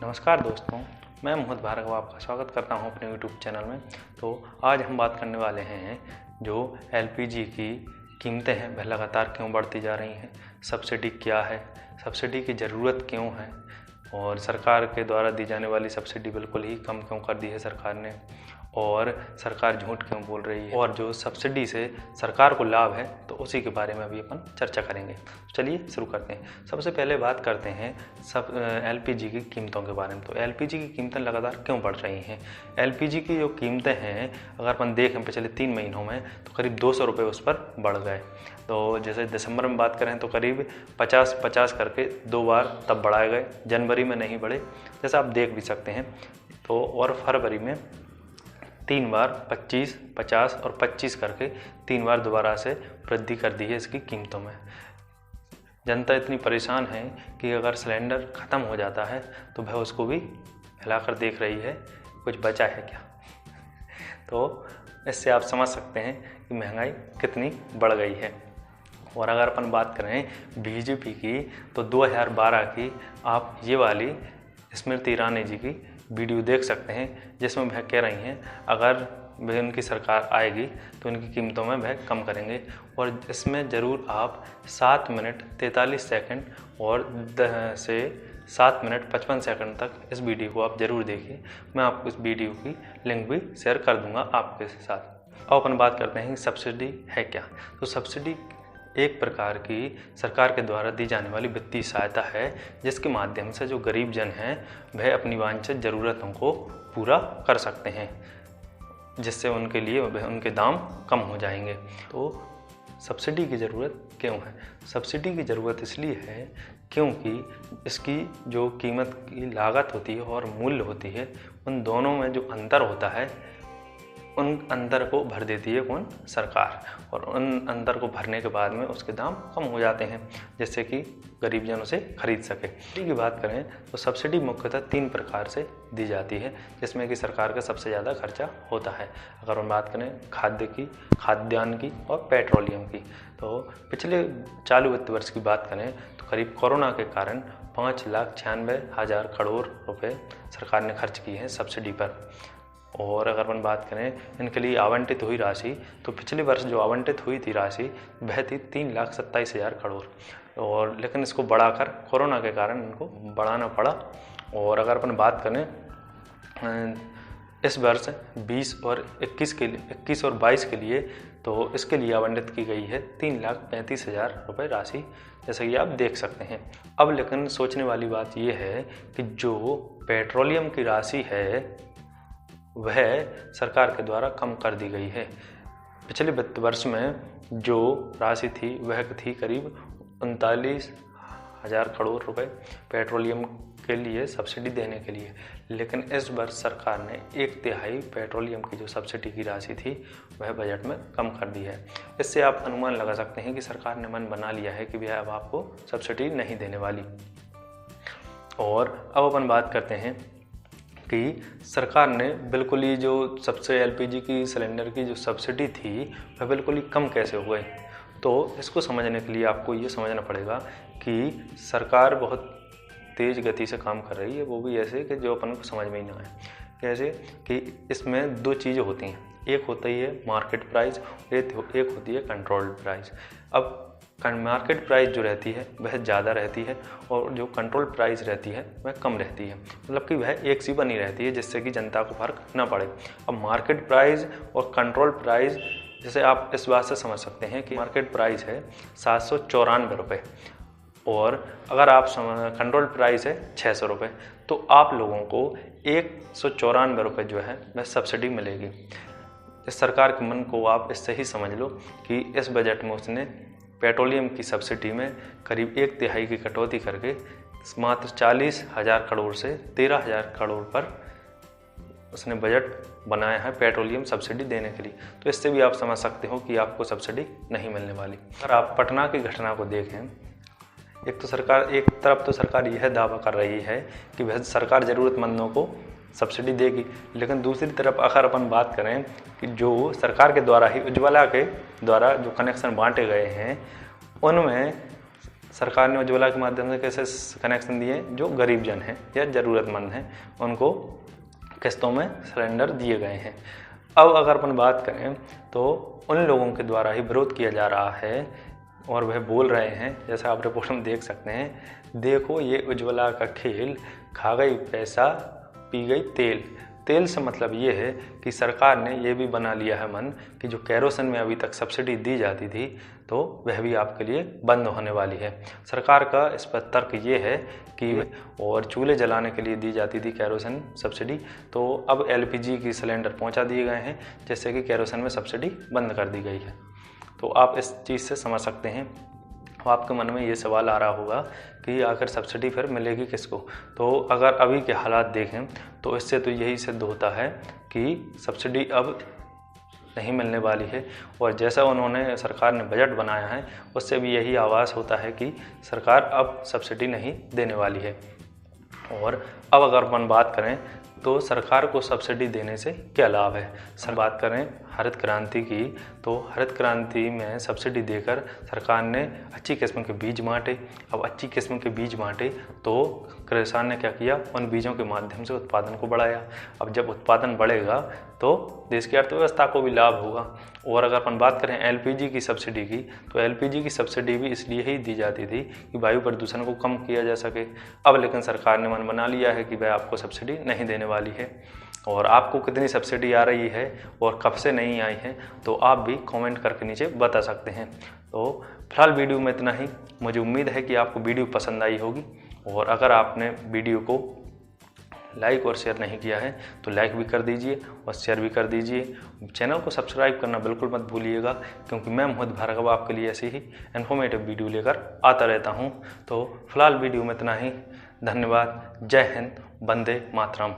नमस्कार दोस्तों, मैं मोहित भार्गव आपका स्वागत करता हूं अपने YouTube चैनल में। तो आज हम बात करने वाले हैं जो LPG की कीमतें हैं वह लगातार क्यों बढ़ती जा रही हैं, सब्सिडी क्या है, सब्सिडी की ज़रूरत क्यों है और सरकार के द्वारा दी जाने वाली सब्सिडी बिल्कुल ही कम क्यों कर दी है सरकार ने, और सरकार झूठ क्यों बोल रही है, और जो सब्सिडी से सरकार को लाभ है तो उसी के बारे में अभी अपन चर्चा करेंगे। चलिए शुरू करते हैं। सबसे पहले बात करते हैं LPG की कीमतों के बारे में। तो LPG की कीमतें लगातार क्यों बढ़ रही हैं। LPG की जो कीमतें हैं अगर अपन देखें पिछले 3 महीनों में तो करीब 200 रुपये उस पर बढ़ गए। तो जैसे दिसंबर में बात करें तो करीब 50 करके 2 बार तब बढ़ाए गए, जनवरी में नहीं बढ़े जैसा आप देख भी सकते हैं। तो और फरवरी में 3 बार 25, 50 और 25 करके 3 बार दोबारा से वृद्धि कर दी है इसकी कीमतों में। जनता इतनी परेशान है कि अगर सिलेंडर ख़त्म हो जाता है तो वह उसको भी हिलाकर देख रही है कुछ बचा है क्या। तो इससे आप समझ सकते हैं कि महंगाई कितनी बढ़ गई है। और अगर अपन बात करें बीजेपी की तो 2012 की आप ये वाली स्मृति ईरानी जी की वीडियो देख सकते हैं जिसमें वह कह रही हैं अगर वह उनकी सरकार आएगी तो उनकी कीमतों में वह कम करेंगे। और इसमें ज़रूर आप 7 मिनट 43 सेकंड और से 7 मिनट 55 सेकंड तक इस वीडियो को आप ज़रूर देखिए। मैं आपको इस वीडियो की लिंक भी शेयर कर दूंगा आपके साथ। अब अपन बात करते हैं कि सब्सिडी है क्या। तो सब्सिडी एक प्रकार की सरकार के द्वारा दी जाने वाली वित्तीय सहायता है जिसके माध्यम से जो गरीब जन हैं वह अपनी वांछित ज़रूरतों को पूरा कर सकते हैं, जिससे उनके लिए उनके दाम कम हो जाएंगे। तो सब्सिडी की ज़रूरत क्यों है। सब्सिडी की ज़रूरत इसलिए है क्योंकि इसकी जो कीमत की लागत होती है और मूल्य होती है उन दोनों में जो अंतर होता है उन अंतर को भर देती है कौन, सरकार। और उन अंतर को भरने के बाद में उसके दाम कम हो जाते हैं जिससे कि गरीब जन उसे खरीद सके। सब्सिडी की बात करें तो सब्सिडी मुख्यतः 3 प्रकार से दी जाती है जिसमें कि सरकार का सबसे ज़्यादा खर्चा होता है। अगर हम बात करें खाद्य की, खाद्यान्न की और पेट्रोलियम की, तो पिछले चालू वित्त वर्ष की बात करें तो करीब कोरोना के कारण 5,96,000 करोड़ रुपए सरकार ने खर्च किए हैं सब्सिडी पर। और अगर अपन बात करें इनके लिए आवंटित हुई राशि तो पिछले वर्ष जो आवंटित हुई थी राशि वह थी 3,27,000 करोड़, और लेकिन इसको बढ़ाकर कोरोना के कारण इनको बढ़ाना पड़ा। और अगर अपन बात करें इस वर्ष 20 और 22 के लिए तो इसके लिए आवंटित की गई है 3,35,000 रुपये राशि, जैसा कि आप देख सकते हैं। अब लेकिन सोचने वाली बात यह है कि जो पेट्रोलियम की राशि है वह सरकार के द्वारा कम कर दी गई है। पिछले वित्त वर्ष में जो राशि थी वह थी करीब 39,000 करोड़ रुपए पेट्रोलियम के लिए सब्सिडी देने के लिए, लेकिन इस वर्ष सरकार ने 1/3 पेट्रोलियम की जो सब्सिडी की राशि थी वह बजट में कम कर दी है। इससे आप अनुमान लगा सकते हैं कि सरकार ने मन बना लिया है कि वह अब आपको सब्सिडी नहीं देने वाली। और अब अपन बात करते हैं कि सरकार ने बिल्कुल ही जो सबसे LPG की सिलेंडर की जो सब्सिडी थी वह बिल्कुल ही कम कैसे हो गई। तो इसको समझने के लिए आपको ये समझना पड़ेगा कि सरकार बहुत तेज़ गति से काम कर रही है, वो भी ऐसे कि जो अपन को समझ में ही ना आए। कैसे कि इसमें 2 चीज़ें होती हैं, एक होता ही है मार्केट प्राइस, एक होती है कंट्रोल्ड प्राइस। अब मार्केट प्राइस जो रहती है वह ज़्यादा रहती है और जो कंट्रोल प्राइस रहती है वह कम रहती है, मतलब कि वह एक सी बनी रहती है जिससे कि जनता को फ़र्क ना पड़े। अब मार्केट प्राइस और कंट्रोल प्राइस जैसे आप इस बात से समझ सकते हैं कि मार्केट प्राइस है 794 रुपये और अगर आप कंट्रोल प्राइस है 600 रुपये, तो आप लोगों को 194 रुपये जो है वह सब्सिडी मिलेगी। इस सरकार के मन को आप इससे ही समझ लो कि इस बजट में उसने पेट्रोलियम की सब्सिडी में करीब 1/3 की कटौती करके मात्र 40,000 करोड़ से 13,000 करोड़ पर उसने बजट बनाया है पेट्रोलियम सब्सिडी देने के लिए। तो इससे भी आप समझ सकते हो कि आपको सब्सिडी नहीं मिलने वाली। अगर आप पटना की घटना को देखें, एक तरफ तो सरकार यह दावा कर रही है कि वह सरकार ज़रूरतमंदों को सब्सिडी देगी, लेकिन दूसरी तरफ अगर अपन बात करें कि जो सरकार के द्वारा ही उज्ज्वला के द्वारा जो कनेक्शन बांटे गए हैं उनमें सरकार ने उज्ज्वला के माध्यम से कैसे कनेक्शन दिए, जो गरीब जन हैं या ज़रूरतमंद हैं उनको किस्तों में सिलेंडर दिए गए हैं। अब अगर अपन बात करें तो उन लोगों के द्वारा ही विरोध किया जा रहा है और वह बोल रहे हैं, जैसा आप रिपोर्ट में देख सकते हैं, देखो ये उज्ज्वला का खेल, खा गई पैसा पी गई तेल। तेल से मतलब ये है कि सरकार ने ये भी बना लिया है मन कि जो केरोसिन में अभी तक सब्सिडी दी जाती थी तो वह भी आपके लिए बंद होने वाली है। सरकार का इस पर तर्क ये है कि और चूल्हे जलाने के लिए दी जाती थी केरोसिन सब्सिडी, तो अब एलपीजी की सिलेंडर पहुंचा दिए गए हैं जिससे कि केरोसिन में सब्सिडी बंद कर दी गई है। तो आप इस चीज़ से समझ सकते हैं। आपके मन में ये सवाल आ रहा होगा कि आखिर सब्सिडी फिर मिलेगी किसको। तो अगर अभी के हालात देखें तो इससे तो यही सिद्ध होता है कि सब्सिडी अब नहीं मिलने वाली है, और जैसा उन्होंने सरकार ने बजट बनाया है उससे भी यही आभास होता है कि सरकार अब सब्सिडी नहीं देने वाली है। और अब अगर अपन बात करें तो सरकार को सब्सिडी देने से क्या लाभ है। सर बात करें हरित क्रांति की, तो हरित क्रांति में सब्सिडी देकर सरकार ने अच्छी किस्म के बीज बांटे। अब अच्छी किस्म के बीज बांटे तो किसान ने क्या किया, उन बीजों के माध्यम से उत्पादन को बढ़ाया। अब जब उत्पादन बढ़ेगा तो देश की अर्थव्यवस्था को भी लाभ होगा। और अगर अपन बात करें एलपीजी की सब्सिडी की, तो एलपीजी की सब्सिडी भी इसलिए ही दी जाती थी कि वायु प्रदूषण को कम किया जा सके। अब लेकिन सरकार ने मन बना लिया है कि वह आपको सब्सिडी नहीं देने वाली है। और आपको कितनी सब्सिडी आ रही है और कब से नहीं आई है तो आप भी कमेंट करके नीचे बता सकते हैं। तो फिलहाल वीडियो में इतना ही। मुझे उम्मीद है कि आपको वीडियो पसंद आई होगी, और अगर आपने वीडियो को लाइक और शेयर नहीं किया है तो लाइक भी कर दीजिए और शेयर भी कर दीजिए। चैनल को सब्सक्राइब करना बिल्कुल मत भूलिएगा, क्योंकि मैं मोहित भार्गव आपके लिए ऐसी ही इन्फॉर्मेटिव वीडियो लेकर आता रहता हूं। तो फिलहाल वीडियो में इतना ही। धन्यवाद। जय हिंद। वंदे मातरम।